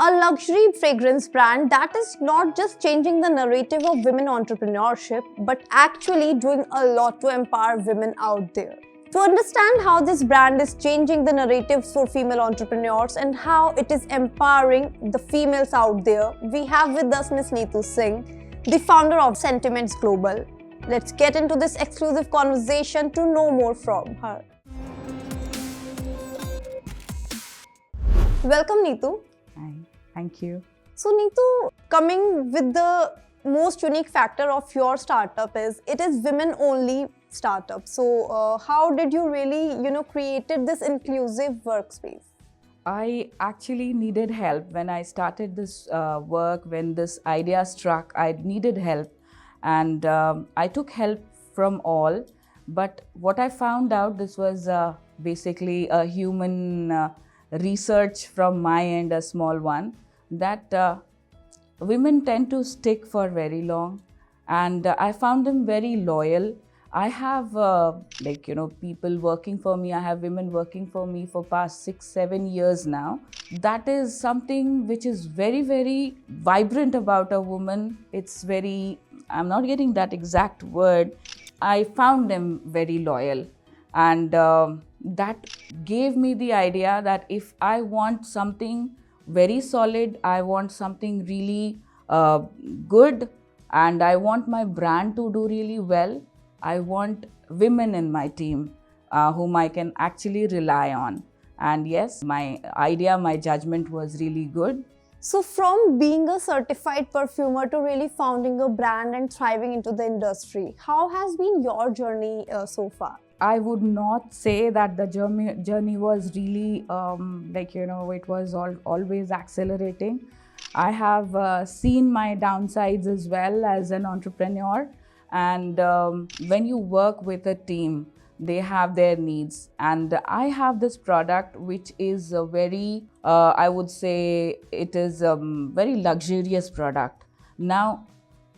a luxury fragrance brand that is not just changing the narrative of women entrepreneurship, but actually doing a lot to empower women out there. To understand how this brand is changing the narratives for female entrepreneurs and how it is empowering the females out there, we have with us Ms. Nitu Singh, the founder of Scentiments Global. Let's get into this exclusive conversation to know more from her. Welcome, Nitu. Hi, thank you. So, Nitu, coming with the most unique factor of your startup is it is women-only startup. So, how did you really, created this inclusive workspace? I actually needed help when I started this work. When this idea struck, I needed help, and I took help from all. But what I found out, this was basically a human research from my end, a small one, that women tend to stick for very long, and I found them very loyal. I have people working for me. I have women working for me for past 6-7 years now. That is something which is very, very vibrant about a woman. It's very, I'm not getting that exact word. I found them very loyal, and that gave me the idea that if I want something very solid, I want something really good, and I want my brand to do really well, I want women in my team whom I can actually rely on. And yes, my idea, my judgment was really good. So from being a certified perfumer to really founding a brand and thriving into the industry, how has been your journey so far? I would not say that the journey was really it was always accelerating. I have seen my downsides as well as an entrepreneur. And when you work with a team, they have their needs. And I have this product which is a very, I would say, it is a very luxurious product. Now,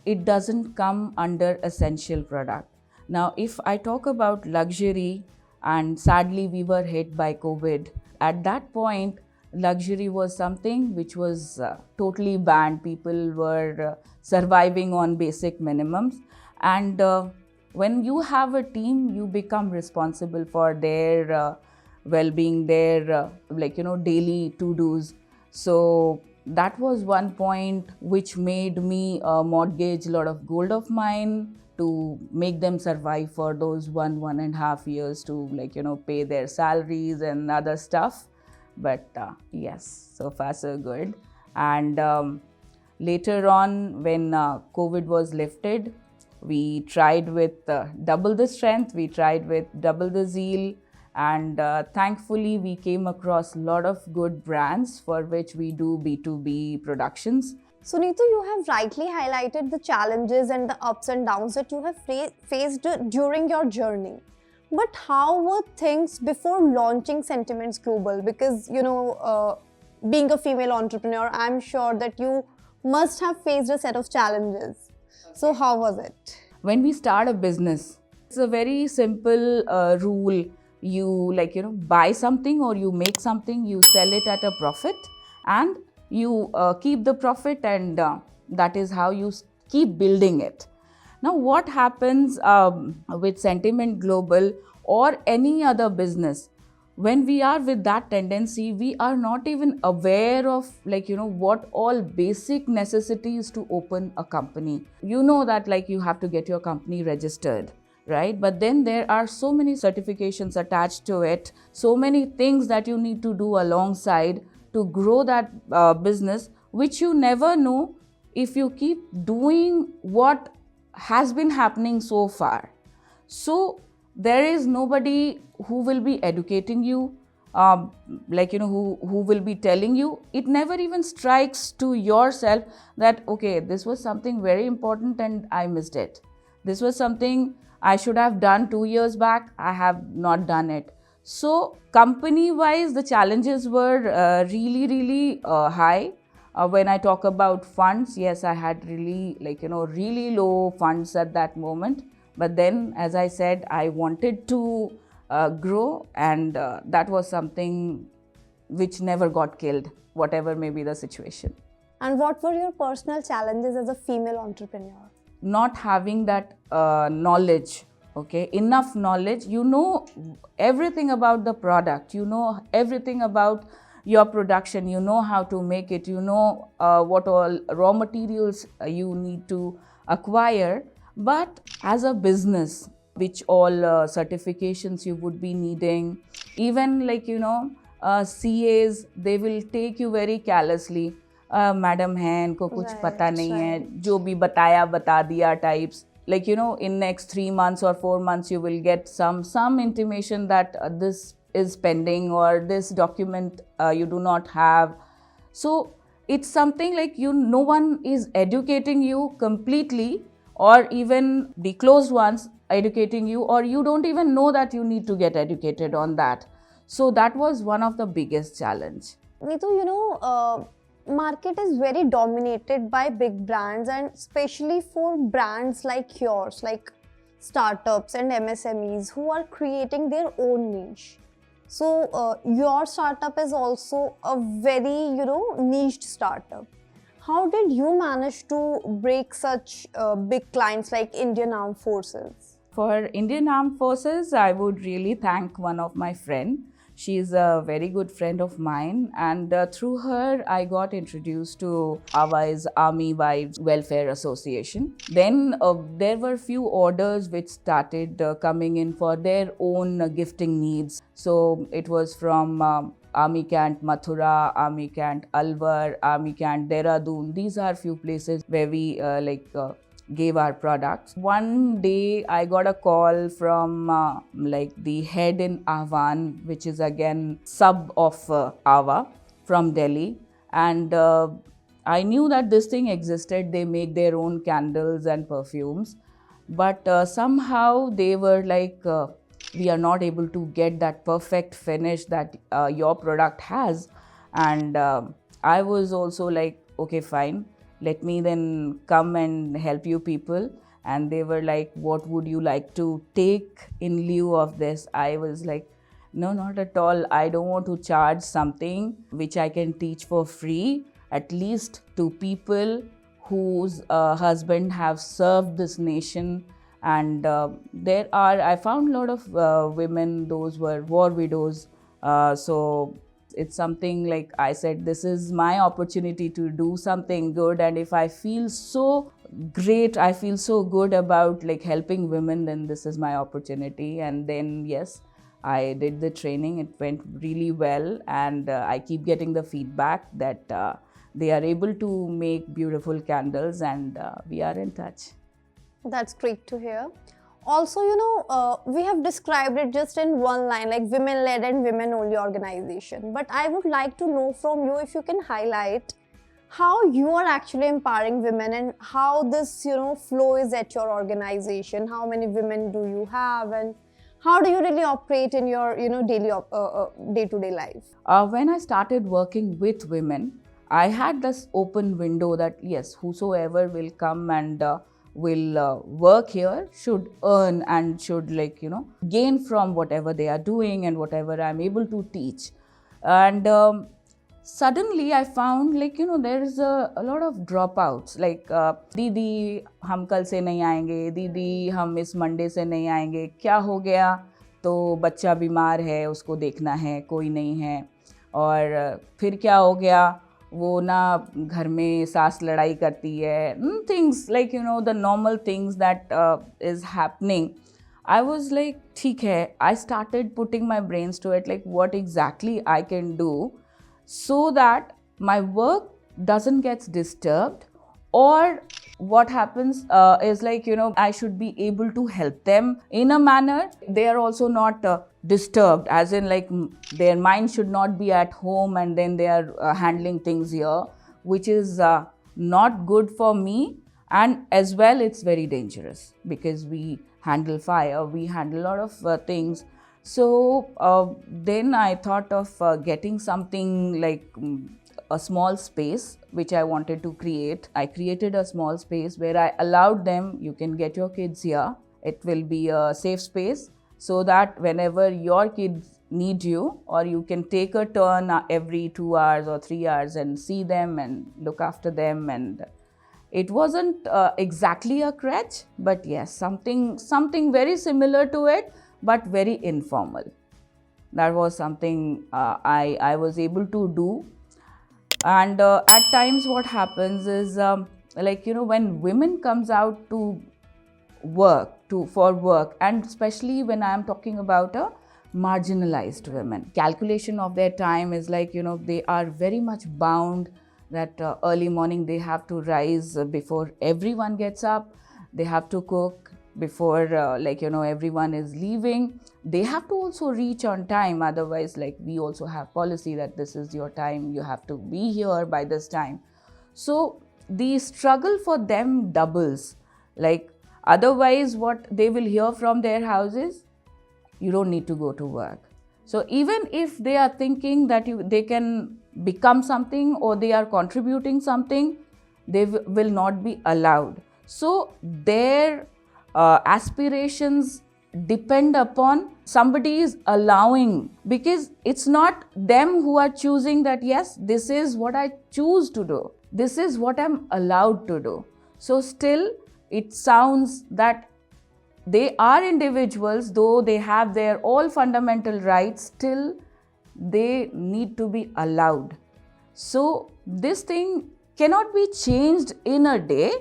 it doesn't come under essential product. Now, if I talk about luxury, and sadly we were hit by COVID, at that point, luxury was something which was totally banned. People were surviving on basic minimums. And when you have a team, you become responsible for their well-being, their daily to-dos. So that was one point which made me mortgage a lot of gold of mine to make them survive for those 1.5 years to pay their salaries and other stuff. But yes, so far so good. And later on, when COVID was lifted, we tried with double the strength, we tried with double the zeal, and thankfully we came across a lot of good brands for which we do B2B productions. So Nitu, you have rightly highlighted the challenges and the ups and downs that you have faced during your journey. But how were things before launching Scentiments Global? Because, being a female entrepreneur, I'm sure that you must have faced a set of challenges. So how was it? When we start a business, it's a very simple rule. You buy something or you make something, you sell it at a profit, and you keep the profit, and that is how you keep building it. Now, what happens with Sentiment Global or any other business? When we are with that tendency, we are not even aware of what all basic necessities to open a company. You know that you have to get your company registered, right? But then there are so many certifications attached to it, so many things that you need to do alongside to grow that business, which you never know if you keep doing what has been happening so far. So there is nobody who will be educating you, who will be telling you. It never even strikes to yourself that, okay, this was something very important and I missed it. This was something I should have done 2 years back. I have not done it. So company-wise, the challenges were really high. When I talk about funds, yes, I had really really low funds at that moment. But then, as I said, I wanted to grow, and that was something which never got killed, whatever may be the situation. And what were your personal challenges as a female entrepreneur? Not having that knowledge, okay, enough knowledge. You know everything about the product, you know everything about your production, you know how to make it, you know what all raw materials you need to acquire. But as a business, which all certifications you would be needing, even like CAs, they will take you very callously. Madam हैं, इनको कुछ पता नहीं है, जो भी बताया बता दिया types. Like, in next 3 months or 4 months, you will get some intimation that this is pending or this document you do not have. So it's something like no one is educating you completely, or even the closed ones educating you, or you don't even know that you need to get educated on that. So that was one of the biggest challenge. Nitu, market is very dominated by big brands, and especially for brands like yours, like startups and MSMEs who are creating their own niche. So your startup is also a very niched startup. How did you manage to break such big clients like Indian Armed Forces? For Indian Armed Forces, I would really thank one of my friends. She is a very good friend of mine, and through her, I got introduced to AWA's Army Wives Welfare Association. Then there were few orders which started coming in for their own gifting needs. So it was from Army Camp Mathura, Army Camp Alwar, Army Camp Dehradun. These are few places where we gave our products. One day I got a call from the head in Ahvan, which is again sub of AWA from Delhi, and I knew that this thing existed. They make their own candles and perfumes, but somehow they were like, we are not able to get that perfect finish that your product has. And I was also like, okay, fine, let me then come and help you people. And they were like, what would you like to take in lieu of this? I was like, no, not at all. I don't want to charge something which I can teach for free, at least to people whose husband have served this nation. And I found a lot of women, those were war widows. So it's something like I said, this is my opportunity to do something good. And if I feel so great, I feel so good about like helping women, then this is my opportunity. And then, yes, I did the training. It went really well. And I keep getting the feedback that they are able to make beautiful candles, and we are in touch. That's great to hear. Also, we have described it just in one line, like women-led and women-only organization. But I would like to know from you if you can highlight how you are actually empowering women and how this, flow is at your organization. How many women do you have, and how do you really operate in your, daily day-to-day life? When I started working with women, I had this open window that yes, whosoever will come and will work here should earn and should gain from whatever they are doing and whatever I'm able to teach. And suddenly I found there is a lot of dropouts, like दीदी हम कल से नहीं आएंगे, दीदी हम इस Monday से नहीं आएंगे, क्या हो गया? तो बच्चा बीमार है, उसको देखना है, कोई नहीं है, और फिर क्या हो गया? वो ना घर में सास लड़ाई करती है, things like the normal things that is happening. I was like, ठीक है. I started putting my brains to it, like what exactly I can do so that my work doesn't get disturbed, or what happens is I should be able to help them in a manner they are also not disturbed, as in their mind should not be at home and then they are handling things here, which is not good for me. And as well, it's very dangerous because we handle fire, we handle a lot of things. So then I thought of getting something like a small space which I wanted to create. I created a small space where I allowed them, you can get your kids here. It will be a safe space so that whenever your kids need you, or you can take a turn every 2 hours or 3 hours and see them and look after them. And it wasn't exactly a crutch, but yes, something very similar to it, but very informal. That was something I was able to do. And at times what happens is, when women comes out to for work, and especially when I am talking about a marginalized women, calculation of their time is they are very much bound that early morning they have to rise before everyone gets up, they have to cook before everyone is leaving, they have to also reach on time, otherwise we also have policy that this is your time, you have to be here by this time. So the struggle for them doubles. Otherwise what they will hear from their houses, you don't need to go to work. So even if they are thinking that they can become something or they are contributing something, they will not be allowed. So their aspirations depend upon somebody is allowing, because it's not them who are choosing that yes, this is what I choose to do, this is what I'm allowed to do. So still it sounds that they are individuals, though they have their all fundamental rights, still they need to be allowed. So this thing cannot be changed in a day,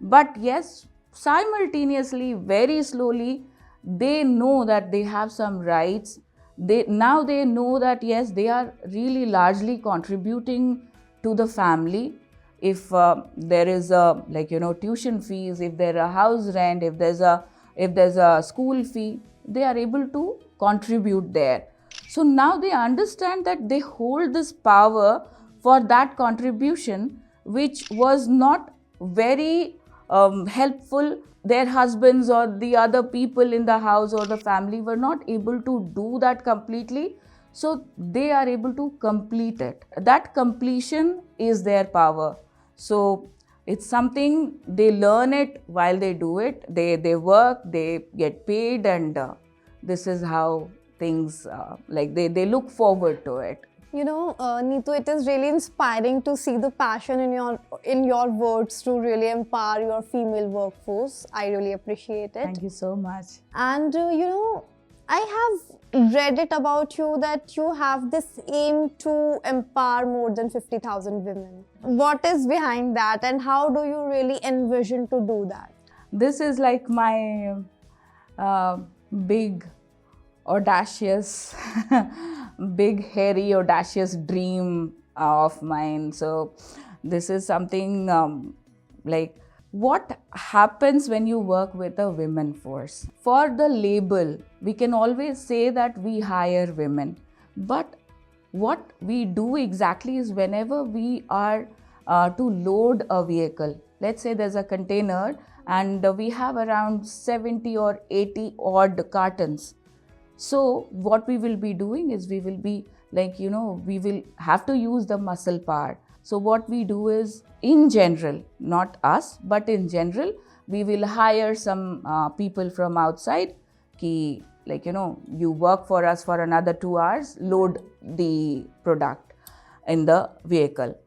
but yes, simultaneously, very slowly, they know that they have some rights. Now they know that yes, they are really largely contributing to the family. If there is a tuition fees, if there are house rent, if there's a school fee, they are able to contribute there. So now they understand that they hold this power for that contribution, which was not very helpful. Their husbands or the other people in the house or the family were not able to do that completely. So they are able to complete it. That completion is their power. So it's something they learn it while they do it. They work, they get paid, and this is how things they look forward to it. Nitu, it is really inspiring to see the passion in your words to really empower your female workforce. I really appreciate it. Thank you so much. And I have read it about you that you have this aim to empower more than 50,000 women. What is behind that, and how do you really envision to do that? This is like my big, audacious, big, hairy, audacious dream of mine. So this is something what happens when you work with a women force. For the label, we can always say that we hire women, but what we do exactly is whenever we are to load a vehicle, let's say there's a container and we have around 70 or 80 odd cartons. So what we will be doing is we will be we will have to use the muscle power. So what we do is, in general, not us, but in general, we will hire some people from outside, you work for us for another 2 hours, load the product in the vehicle.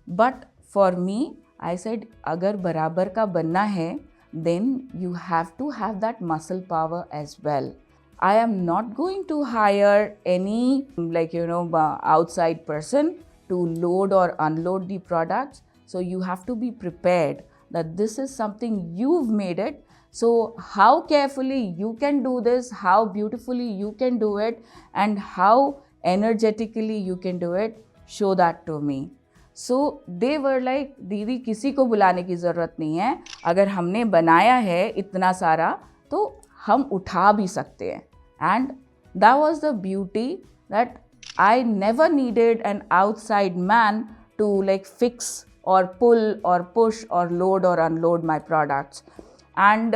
But for me, I said, agar barabar ka banna hai, then you have to have that muscle power as well. I am not going to hire any outside person to load or unload the products. So you have to be prepared that this is something you've made it. So how carefully you can do this, how beautifully you can do it, and how energetically you can do it, show that to me. So they were like, दीदी किसी को बुलाने की ज़रूरत नहीं है, अगर हमने बनाया है इतना सारा तो हम उठा भी सकते हैं. And that was the beauty, that I never needed an outside man to fix or pull or push or load or unload my products. And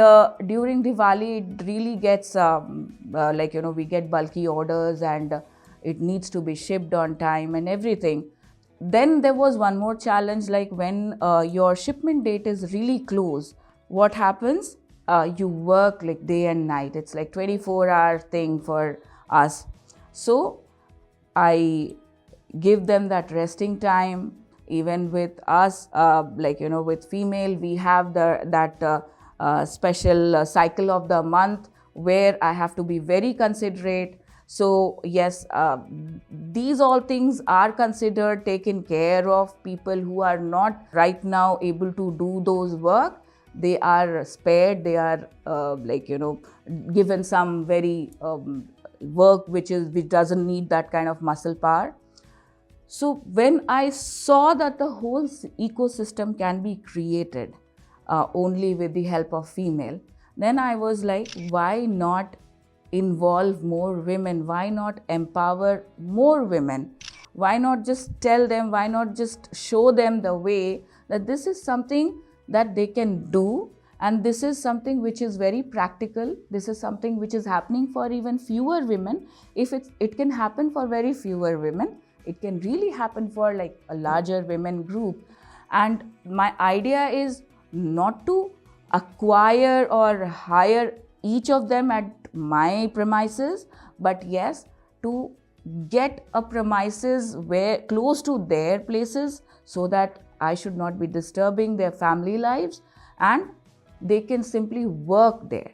during Diwali, it really gets we get bulky orders and it needs to be shipped on time and everything. Then there was one more challenge, when your shipment date is really close, what happens? You work day and night. It's 24-hour thing for us. So I give them that resting time. Even with us, with female, we have that special cycle of the month where I have to be very considerate. So yes, these all things are considered, taken care of. People who are not right now able to do those work, they are spared. They are given some very work which doesn't need that kind of muscle power. So when I saw that the whole ecosystem can be created only with the help of female, then I was like, why not involve more women? Why not empower more women? Why not just tell them? Why not just show them the way that this is something that they can do, and this is something which is very practical. This is something which is happening for even fewer women. If it can happen for very fewer women, it can really happen for like a larger women group. And my idea is not to acquire or hire each of them at my premises, but yes, to get a premises where close to their places, so that I should not be disturbing their family lives, and they can simply work there.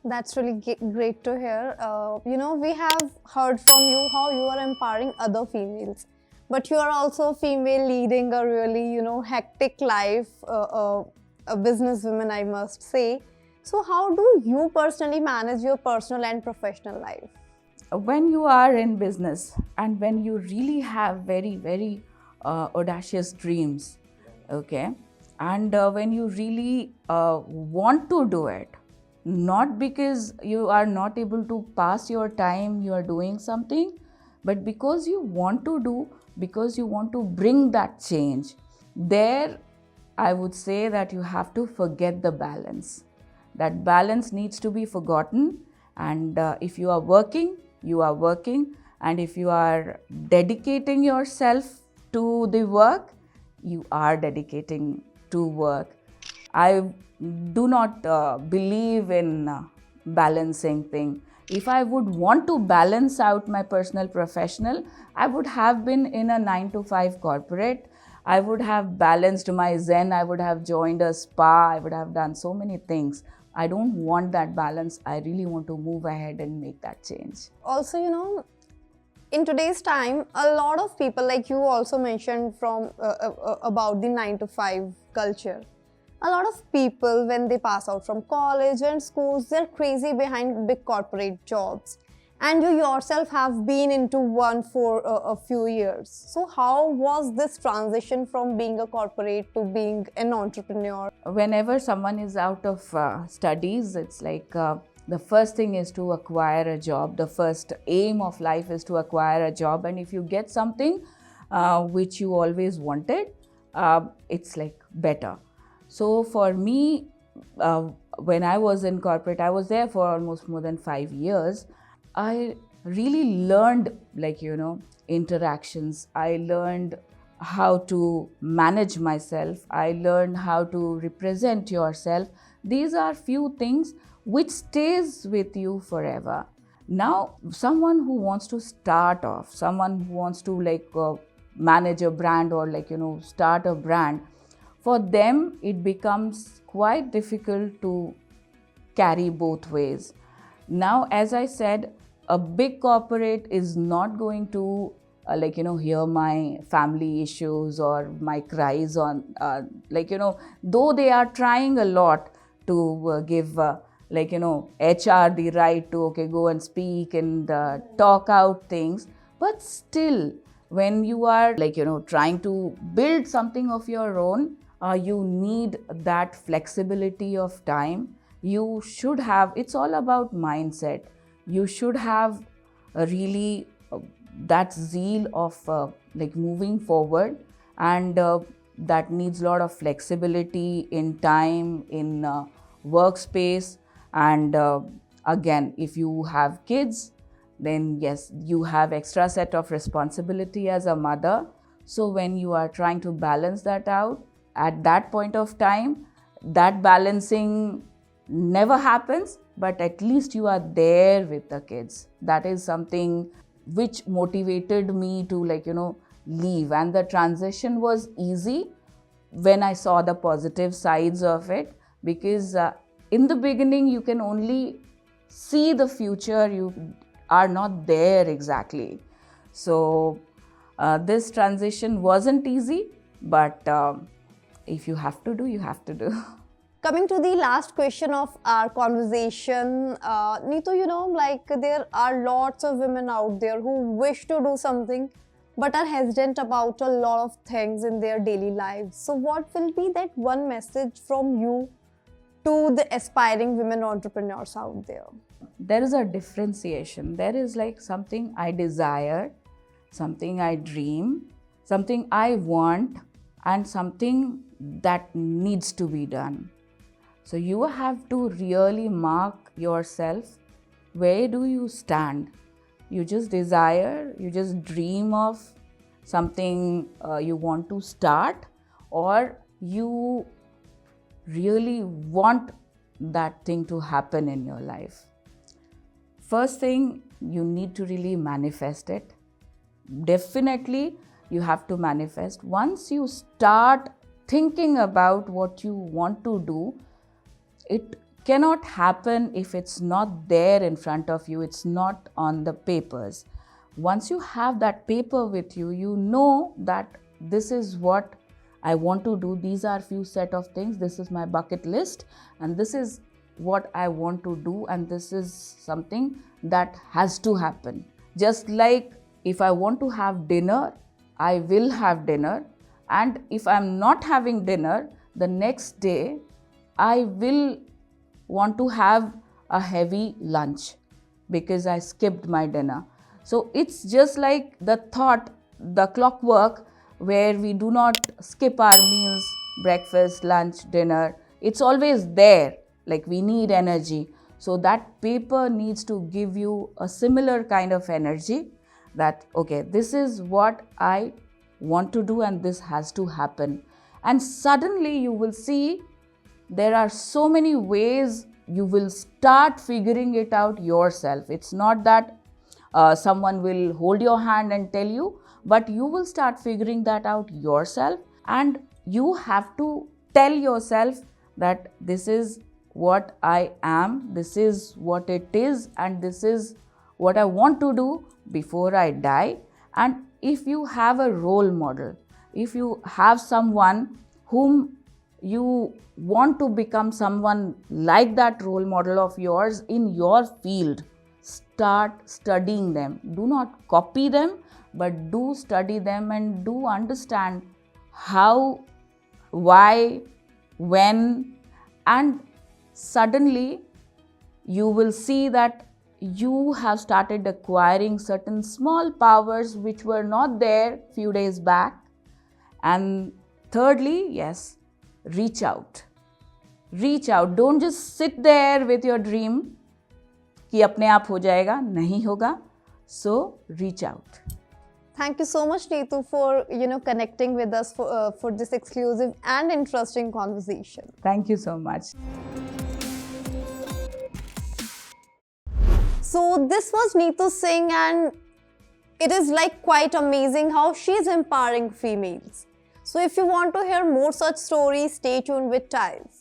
That's really great to hear. We have heard from you how you are empowering other females, but you are also a female leading a really, hectic life, a businesswoman, I must say. So how do you personally manage your personal and professional life? When you are in business and when you really have very, very audacious dreams, okay, and when you really want to do it, not because you are not able to pass your time, you are doing something, but because you want to do, because you want to bring that change, there I would say that you have to forget the balance. That balance needs to be forgotten, and if you are working, you are working, and if you are dedicating yourself to the work, you are dedicating to work. I do not believe in balancing thing. If I would want to balance out my personal professional, I would have been in a 9 to 5 corporate. I would have balanced my Zen. I would have joined a spa. I would have done so many things. I don't want that balance. I really want to move ahead and make that change. Also, in today's time, a lot of people, like you also mentioned from about the 9 to 5 culture. A lot of people, when they pass out from college and schools, they're crazy behind big corporate jobs. And you yourself have been into one for a few years. So how was this transition from being a corporate to being an entrepreneur? Whenever someone is out of studies, it's like the first thing is to acquire a job. The first aim of life is to acquire a job. And if you get something which you always wanted, it's like better. So for me, when I was in corporate, I was there for almost more than 5 years. I really learned interactions. I learned how to manage myself. I learned how to represent yourself. These are few things which stays with you forever. Now, someone who wants to start off, someone who wants to manage a brand or start a brand, for them it becomes quite difficult to carry both ways. Now, as I said, a big corporate is not going to hear my family issues or my cries on though they are trying a lot to give HR the right to go and speak and talk out things, but still when you are trying to build something of your own, you need that flexibility of time. You should have, it's all about mindset. You should have really that zeal of moving forward, and that needs a lot of flexibility in time, in workspace. And again, if you have kids, then yes, you have extra set of responsibility as a mother. So when you are trying to balance that out, at that point of time, that balancing never happens, but at least you are there with the kids. That is something which motivated me to leave. And the transition was easy when I saw the positive sides of it, because in the beginning you can only see the future, you are not there exactly. So this transition wasn't easy, but if you have to do, you have to do. Coming to the last question of our conversation, Nitu, there are lots of women out there who wish to do something but are hesitant about a lot of things in their daily lives. So what will be that one message from you to the aspiring women entrepreneurs out there? There is a differentiation. There is something I desire, something I dream, something I want, and something that needs to be done. So you have to really mark yourself. Where do you stand? You just desire, you just dream of something you want to start, or you really want that thing to happen in your life. First thing, you need to really manifest it. Definitely, you have to manifest. Once you start thinking about what you want to do, it cannot happen if it's not there in front of you, it's not on the papers. Once you have that paper with you, you know that this is what I want to do, these are few set of things, this is my bucket list, and this is what I want to do, and this is something that has to happen. Just like if I want to have dinner, I will have dinner, and if I'm not having dinner, the next day I will want to have a heavy lunch because I skipped my dinner. So it's just like the thought, the clockwork, where we do not skip our meals, breakfast, lunch, dinner. It's always there, like we need energy. So that paper needs to give you a similar kind of energy that, okay, this is what I want to do and this has to happen. And suddenly you will see there are so many ways you will start figuring it out yourself. It's not that someone will hold your hand and tell you, but you will start figuring that out yourself, and you have to tell yourself that this is what I am, this is what it is, and this is what I want to do before I die. And if you have a role model, if you have someone whom you want to become someone like that role model of yours in your field, start studying them. Do not copy them, but do study them and do understand how, why, when, and suddenly you will see that you have started acquiring certain small powers which were not there few days back. And thirdly, yes, reach out. Reach out. Don't just sit there with your dream कि अपने आप हो जाएगा, नहीं होगा. So reach out. Thank you so much, Nitu, for connecting with us for this exclusive and interesting conversation. Thank you so much. So this was Nitu Singh, and it is quite amazing how she is empowering females. So if you want to hear more such stories, stay tuned with TICE.